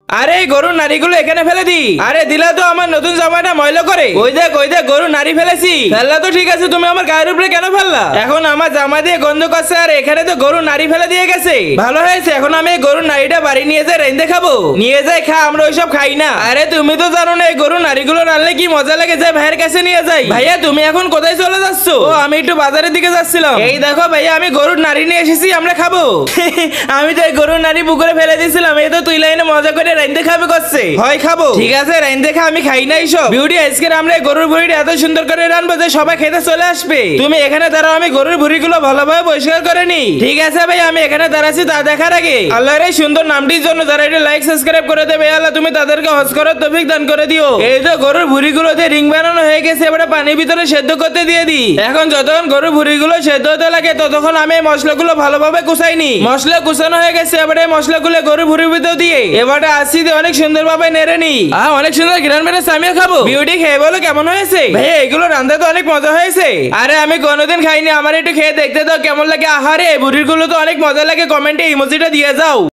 আরে গরুর নারীগুলো এখানে ফেলে দি। আরে দিলা তো আমার নতুন জামাটা ময়লা করে। ওই দেখ গরুর নারী ফেলেছি। ফেললা তো ঠিক আছে, তুমি আমার গায়ের উপরে কেন ফেললা? এখন আমার জামা দিয়ে গন্ধ করছে আর এখানে তো গরুর নারী ফেলে দিয়ে গেছে। ভালো হয়েছে, এখন আমি এই গরুর নারীটা বাড়ি নিয়ে যাই রেঁধে খাবো। নিয়ে যাই খা, আমরা ওইসব খাই না। আরে তুমি তো জানো না এই গরুর নারীগুলো রান্নলে কি মজা লাগে, যাই ভাইয়ের কাছে নিয়ে যাই। ভাইয়া তুমি এখন কোথায় চলে যাচ্ছ? ও আমি একটু বাজারের দিকে যাচ্ছিলাম। এই দেখো ভাইয়া আমি গরুর নারী নিয়ে এসেছি, আমরা খাবো। আমি তো এই গরুর নারী পুকুরে ফেলে দিয়েছিলাম, এই তো তুই লাইনে মজা করে রাইন্দে খাবে করছে। হয় খাবো, ঠিক আছে রাইন্দে খা, আমি খাই নাই সব। বিউটি আজকে আমরা গরুর ভুঁড়িটা এত সুন্দর করে রানবো যে সবাই খেতে চলে আসবে। তুমি এখানে দাঁড়াও, আমি গরুর ভুঁড়িগুলো ভালোভাবে পরিষ্কার করে নি। ঠিক আছে ভাই, আমি এখানে দাঁড়াচ্ছি তা দেখার আগে আল্লাহর এই সুন্দর নামটির জন্য যারা এটা লাইক সাবস্ক্রাইব করে দেবে, আল্লাহ তুমি তাদেরকে হজ করার তৌফিক দান করে দিও। এই তো গরুর ভুঁড়িগুলোতে রিং বানানো হয়ে গেছে, এবারে পানির ভিতরে সেদ্ধ করতে দিয়ে দি। এখন যতক্ষণ গরুর ভুঁড়িগুলো সেদ্ধ হতে লাগে ততক্ষণ আমি এই মশলাগুলো ভালোভাবে কুচাইনি। মশলা কুচানো হয়ে গেছে, এবারে মশলাগুলো গরুর ভুঁড়ির ভিতর দিয়ে এবারে আসি দিয়ে অনেক সুন্দর ভাবে নেড়ে নি। অনেক সুন্দর গ্রান বেড়েছে, আমিও খাবো। বিউটি খেয়ে বলো কেমন হয়েছে? ভাই এগুলো রান্না তো অনেক মজা হয়েছে। আরে আমি কোনোদিন খাইনি, আমার একটু খেয়ে দেখতে দাও কেমন লাগে। আহারে ভুঁড়ির গুলো তো অনেক মজা লাগে, কমেন্টে ইমোজিটা দিয়ে যাও।